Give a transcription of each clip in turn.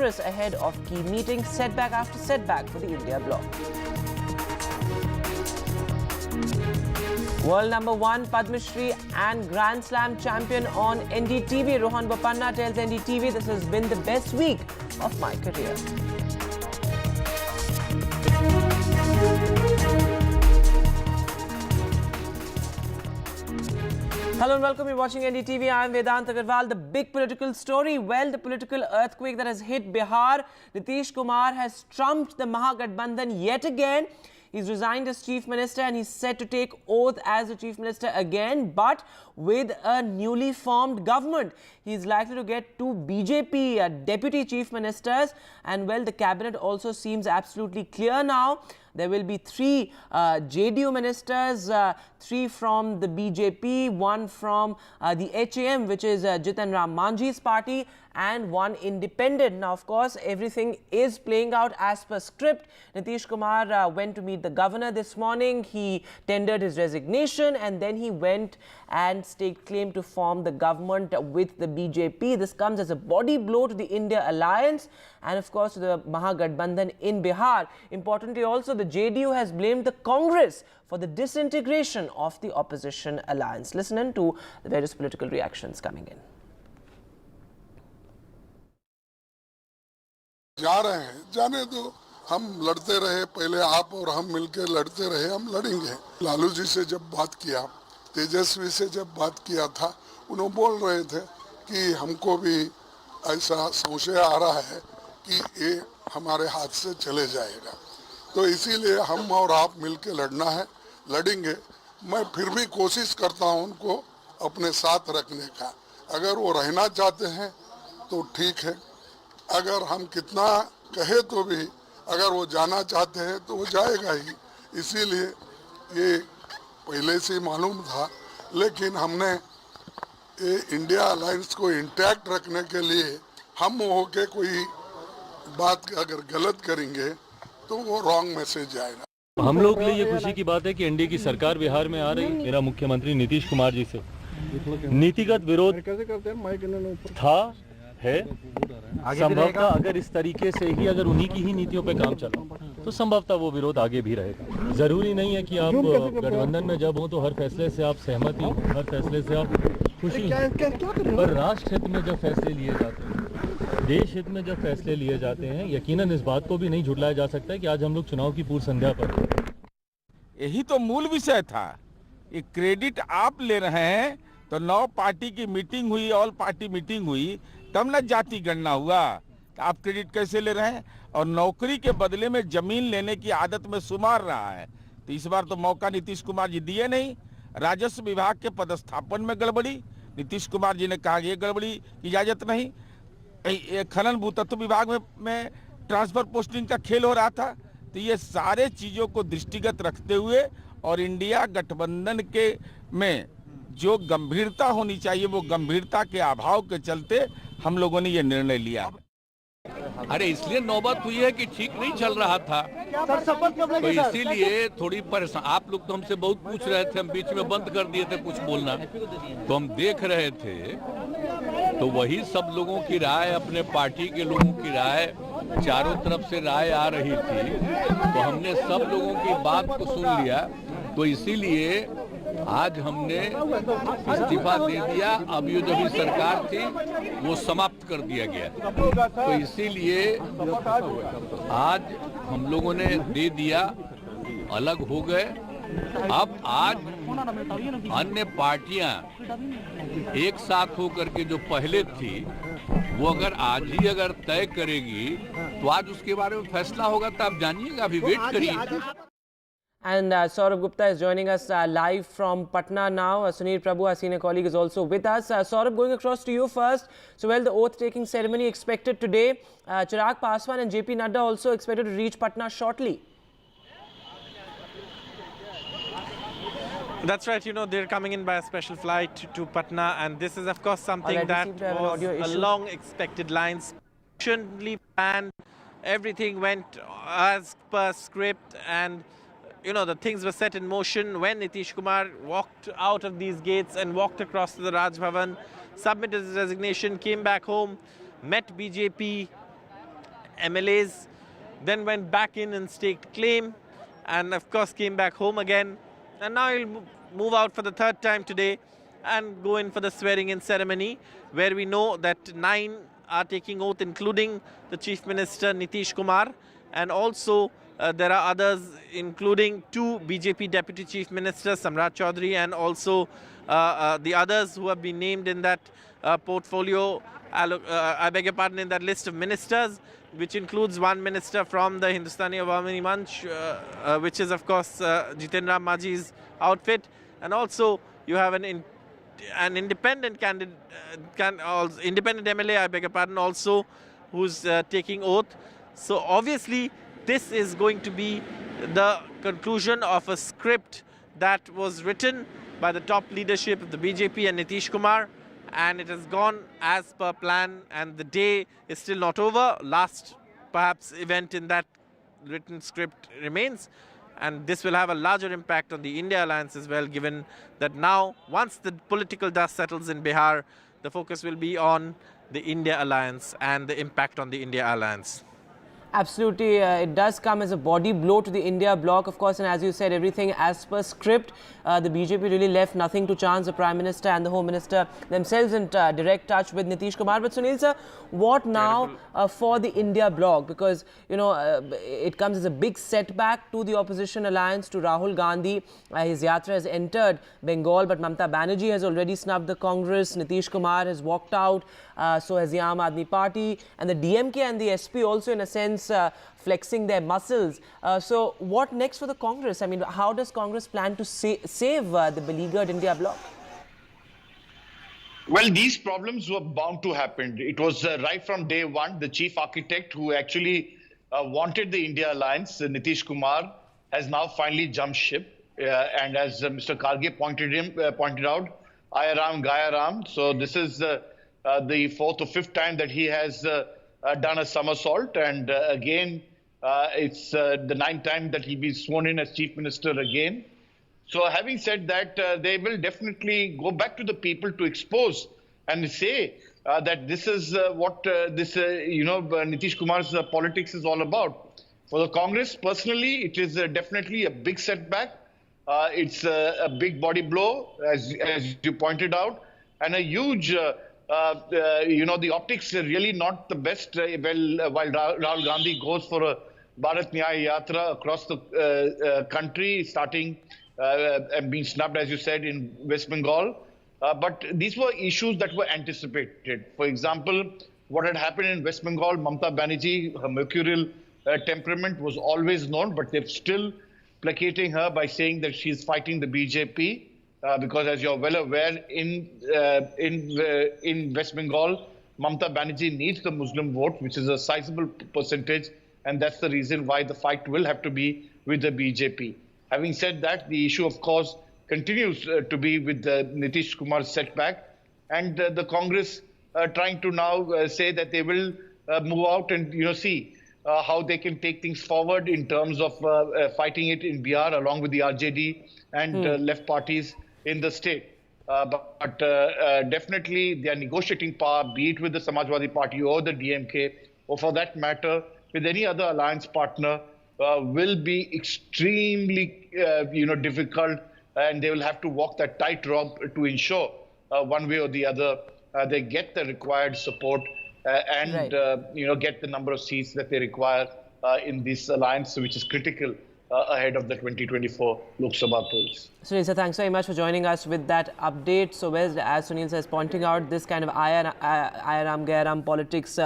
dangerous ahead of key meetings, setback after setback for the India bloc. World number 1 Padma Shri and Grand Slam champion on NDTV, Rohan Bopanna tells NDTV, this has been the best week of my career. Hello and welcome. You're watching NDTV. I am Vedant Agarwal. The big political story. Well, the political earthquake that has hit Bihar. Nitish Kumar has trumped the Mahagathbandhan yet again. He's resigned as chief minister and he's set to take oath as the chief minister again, but with a newly formed government. He's likely to get 2 BJP deputy chief ministers, and well, the cabinet also seems absolutely clear now. There will be 3 JDU ministers, 3 from the BJP, 1 from the HAM, which is Jitan Ram Manjhi's party, and 1 independent. Now, of course, everything is playing out as per script. Nitish Kumar went to meet the governor this morning. He tendered his resignation and then he went and staked claim to form the government with the BJP. This comes as a body blow to the India alliance and, of course, to the Mahagathbandhan in Bihar. Importantly, also, the JDU has blamed the Congress for the disintegration of the opposition alliance. Listen in to the various political reactions coming in. जा रहे हैं, जाने दो, हम लड़ते रहे, पहले आप और हम मिलकर लड़ते रहे, हम लड़ेंगे। लालू जी से जब बात किया, तेजस्वी से जब बात किया था, उन्होंने बोल रहे थे कि हमको भी ऐसा संशय आ रहा है कि ये हमारे हाथ से चले जाएगा, तो इसीलिए हम और आप मिलकर लड़ना है, लड़ेंगे। मैं फिर भी कोशिश करता हूं उनको अपने साथ रखने का। अगर वो रहना चाहते हैं तो ठीक है, अगर हम कितना कहे तो भी अगर वो जाना चाहते हैं तो वो जाएगा ही। इसीलिए ये पहले से मालूम था, लेकिन हमने ये इंडिया अलायंस को इंटैक्ट रखने के लिए हम होके कोई बात अगर गलत करेंगे तो वो रॉन्ग मैसेज आएगा। हम लोग के लिए ये खुशी की बात है कि एनडीए की सरकार बिहार में आ रही है। मेरा मुख्यमंत्री नीतीश कुमार जी से नीतिगत विरोध था, है, संभवतः अगर इस तरीके से ही अगर उन्हीं की ही नीतियों पे काम चला तो संभवतः वो विरोध आगे भी रहेगा। जरूरी नहीं है कि आप गठबंधन में जब हो तो हर फैसले से आप सहमति हो, हर फैसले से आप खुशी हो, पर राष्ट्र हित में जब फैसले लिए जाते हैं, देश हित में जब फैसले लिए जाते हैं, यकीनन इस बात को भी नहीं झुटलाया जा सकता है कि आज हम लोग चुनाव की पूर्व संध्या पर। यही तो मूल विषय था। ये क्रेडिट आप ले रहे हैं तो 9 पार्टी की मीटिंग हुई, ऑल पार्टी मीटिंग हुई, तब न जाति गणना हुआ। आप क्रेडिट कैसे ले रहे हैं? और नौकरी के बदले में जमीन लेने की आदत में शुमार रहा है। तो इस बार तो मौका नीतीश कुमार जी दिए नहीं। राजस्व विभाग के पदस्थापन में गड़बड़ी, नीतीश कुमार जी ने कहा ये गड़बड़ी की इजाजत नहीं। खनन भूतत्व विभाग में ट्रांसफर पोस्टिंग का खेल हो रहा था। तो ये सारे चीजों को दृष्टिगत रखते हुए और इंडिया गठबंधन के में जो गंभीरता होनी चाहिए वो गंभीरता के अभाव के चलते हम लोगों ने ये निर्णय लिया। अरे इसलिए नौबत हुई है कि ठीक नहीं चल रहा था, तो इसीलिए थोड़ी परेशान। आप लोग तो हमसे बहुत पूछ रहे थे, हम बीच में बंद कर दिए थे कुछ बोलना, तो हम देख रहे थे तो वही सब लोगों की राय, अपने पार्टी के लोगों की राय, चारों तरफ से राय आ रही थी, तो हमने सब लोगों की बात को सुन लिया। तो इसीलिए आज हमने इस्तीफा दे दिया। अब ये जो भी सरकार थी वो समाप्त कर दिया गया, तो इसीलिए आज हम लोगों ने दे दिया, अलग हो गए। अब आज अन्य पार्टियां एक साथ होकर के जो पहले थी वो अगर आज ही अगर तय करेगी तो आज उसके बारे में फैसला होगा। तो आप जानिएगा, अभी वेट करिए। And Saurabh Gupta is joining us live from Patna now. Sunil Prabhu, our senior colleague, is also with us. Saurabh, going across to you first. So, well, the oath-taking ceremony expected today. Chirag Paswan and JP Nadda also expected to reach Patna shortly. That's right. You know, they're coming in by a special flight to Patna, and this is, of course, something that was a long-expected line. Patiently planned. Everything went as per script, and you know, the things were set in motion when Nitish Kumar walked out of these gates and walked across to the Raj Bhavan, submitted his resignation, came back home, met BJP, MLAs, then went back in and staked claim, and of course came back home again. And now he'll move out for the third time today and go in for the swearing-in ceremony, where we know that 9 are taking oath, including the Chief Minister Nitish Kumar, and also there are others, including 2 BJP Deputy Chief Ministers, Samrat Chaudhary, and also the others who have been named in that portfolio, I beg your pardon, in that list of ministers, which includes 1 minister from the Hindustani Awami Manch, which is, of course, Jiten Ram Majhi's outfit. And also, you have an independent candidate, independent MLA, I beg your pardon, also, who's taking oath. So obviously, this is going to be the conclusion of a script that was written by the top leadership of the BJP and Nitish Kumar, and it has gone as per plan, and the day is still not over. Last, perhaps, event in that written script remains, and this will have a larger impact on the India alliance as well, given that now, once the political dust settles in Bihar, the focus will be on the India alliance and the impact on the India alliance. Absolutely, it does come as a body blow to the India bloc, of course, and as you said, everything as per script. The BJP really left nothing to chance. The Prime Minister and the Home Minister themselves in direct touch with Nitish Kumar. But Sunil sir, what now for the India bloc? Because, you know, it comes as a big setback to the opposition alliance, to Rahul Gandhi. His yatra has entered Bengal, but Mamata Banerjee has already snubbed the Congress. Nitish Kumar has walked out. So has the Aam Aadmi Party, and the DMK and the SP also, in a sense, flexing their muscles. So what next for the Congress? I mean, how does Congress plan to save the beleaguered India bloc? Well, these problems were bound to happen. It was right from day one. The chief architect who actually wanted the India alliance, Nitish Kumar, has now finally jumped ship. And as Mr. Karge pointed out, Ayaram, Gayaram. So this is the 4th or 5th time that he has done a somersault, and again it's the 9th time that he'll be sworn in as chief minister again. So having said that, they will definitely go back to the people to expose and say that this is what Nitish Kumar's politics is all about. For the Congress, personally, it is definitely a big setback. It's a big body blow, as you pointed out, and a huge the optics are really not the best while Rahul Gandhi goes for a Bharat Nyaya Yatra across the country, starting and being snubbed, as you said, in West Bengal. But these were issues that were anticipated. For example, what had happened in West Bengal, Mamata Banerjee, her mercurial temperament was always known, but they're still placating her by saying that she's fighting the BJP. Because as you're well aware, in West Bengal, Mamata Banerjee needs the Muslim vote, which is a sizable percentage, and that's the reason why the fight will have to be with the BJP. Having said that, the issue, of course, continues to be with the Nitish Kumar's setback, and the Congress trying to now say that they will move out and see how they can take things forward in terms of fighting it in Bihar along with the RJD and left parties in the state. But definitely their negotiating power, be it with the Samajwadi Party or the DMK, or for that matter, with any other alliance partner, will be extremely difficult, and they will have to walk that tightrope to ensure one way or the other they get the required support and get the number of seats that they require in this alliance, which is critical ahead of the 2024 Lok Sabha polls. Sunil sir, thanks very much for joining us with that update. So as Sunil says, pointing out this kind of Ayaram Gayaram politics,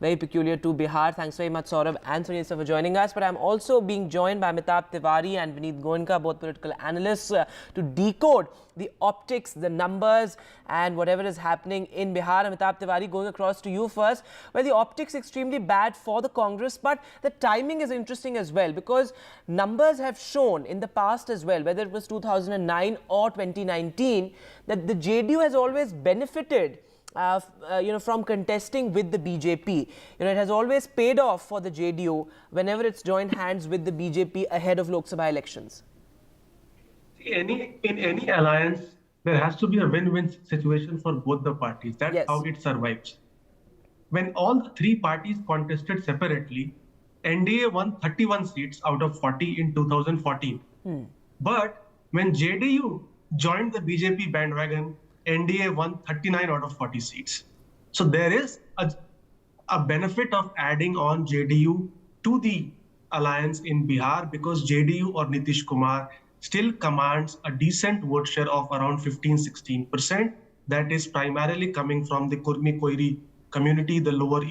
very peculiar to Bihar. Thanks very much, Saurabh and Sunil sir, for joining us. But I'm also being joined by Amitabh Tiwari and Vineet Goenka, both political analysts, to decode the optics, the numbers, and whatever is happening in Bihar. Amitabh Tiwari, going across to you first. Well, the optics extremely bad for the Congress, but the timing is interesting as well, because numbers have shown in the past as well, whether it was 2009 or 2019, that the JDU has always benefited from contesting with the BJP. It has always paid off for the JDU whenever it's joined hands with the BJP ahead of Lok Sabha elections. In any alliance, there has to be a win-win situation for both the parties. That's how it survives. when all the three parties contested separately, NDA won 31 seats out of 40 in 2014. But when JDU joined the BJP bandwagon, NDA won 39 out of 40 seats. So there is a benefit of adding on JDU to the alliance in Bihar, because JDU or Nitish Kumar still commands a decent vote share of around 15-16%. That is primarily coming from the Kurmi Koiri community, the lower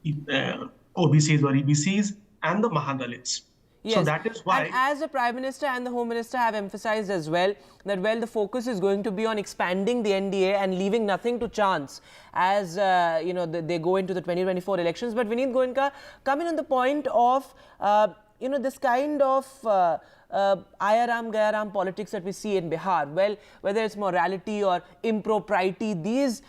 OBCs or EBCs, and the Mahadalits. Yes. So that is why. And as the Prime Minister and the Home Minister have emphasized as well, that the focus is going to be on expanding the NDA and leaving nothing to chance as they go into the 2024 elections. But Vineet Goenka, coming on the point of this kind of Ayaram Gayaram politics that we see in Bihar, well, whether it's morality or impropriety, these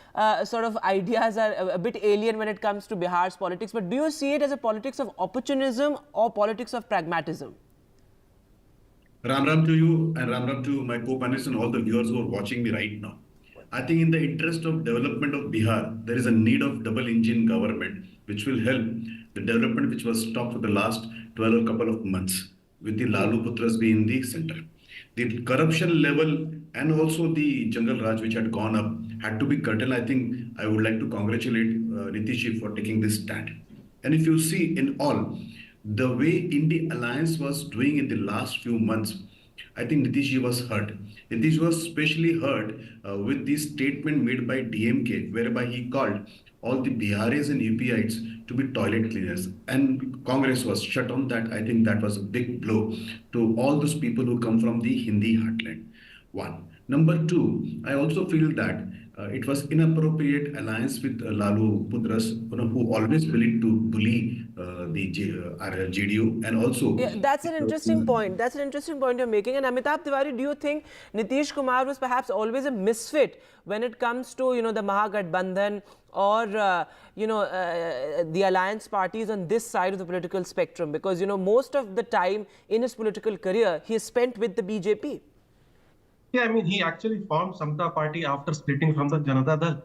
sort of ideas are a bit alien when it comes to Bihar's politics. But do you see it as a politics of opportunism or politics of pragmatism? Ram Ram to you and Ram Ram to my co-panelists and all the viewers who are watching me right now. I think in the interest of development of Bihar, there is a need of double engine government, which will help the development which was stopped for the last 12 or couple of months, with the Lalu Putras being the center. The corruption level and also the Jungle Raj which had gone up had to be curtailed. I think I would like to congratulate Nitish for taking this stand. And if you see in all, the way India Alliance was doing in the last few months, I think Nitish was hurt. Nitish was especially hurt with the statement made by DMK, whereby he called all the Biharis and UPites to be toilet cleaners. And Congress was shut on that. I think that was a big blow to all those people who come from the Hindi heartland. One. Number two, I also feel that it was inappropriate alliance with Lalu Putras, who always willing to bully the JDU, and also. Yeah, that's an interesting point. That's an interesting point you're making. And Amitabh Tiwari, do you think Nitish Kumar was perhaps always a misfit when it comes to the Mahagadbandhan or the alliance parties on this side of the political spectrum? Because most of the time in his political career he spent with the BJP. Yeah, I mean, he actually formed Samta Party after splitting from the Janata Dal.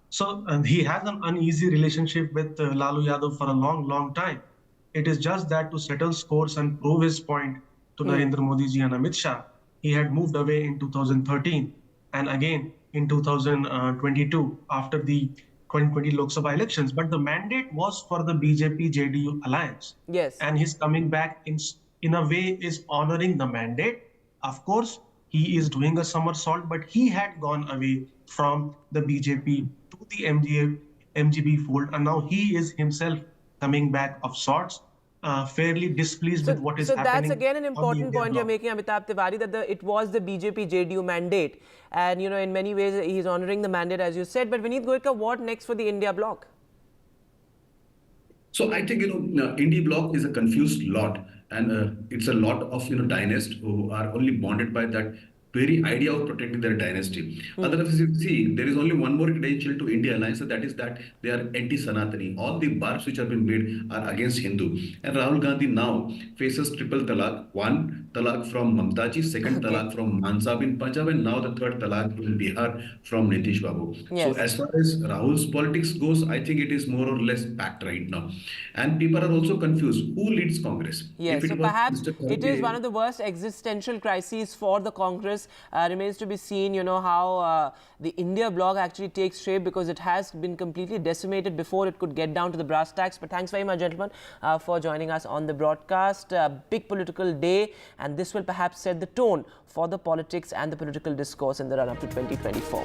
So he has an uneasy relationship with Lalu Yadav for a long, long time. It is just that to settle scores and prove his point to Narendra Modi ji and Amit Shah, he had moved away in 2013 and again in 2022 after the 2020 Lok Sabha elections. But the mandate was for the BJP-JDU alliance. Yes. And his coming back in a way is honoring the mandate. Of course, he is doing a somersault, but he had gone away from the BJP to the MGB fold, and now he is himself coming back of sorts, fairly displeased with what is happening. So that's again an important point you're making, Amitabh Tiwari, that it was the BJP-JDU mandate, and in many ways he's honoring the mandate, as you said. But Vineet Goenka, what next for the India bloc? So I think India bloc is a confused lot. And it's a lot of dynasts who are only bonded by that very idea of protecting their dynasty. Otherwise, you see, there is only one more credential to India Alliance, and that is that they are anti-Sanatani. All the barbs which have been made are against Hindu. And Rahul Gandhi now faces triple talaq. One talaq from Mamta ji, second talaq from Mansab in Punjab, and now the third talaq in Bihar from Nitish Babu. Yes. So as far as Rahul's politics goes, I think it is more or less packed right now. And people are also confused. Who leads Congress? Yes, so perhaps it is one of the worst existential crises for the Congress. Remains to be seen, how the India bloc actually takes shape, because it has been completely decimated before it could get down to the brass tacks. But thanks very much, gentlemen, for joining us on the broadcast. Big political day, and this will perhaps set the tone for the politics and the political discourse in the run-up to 2024.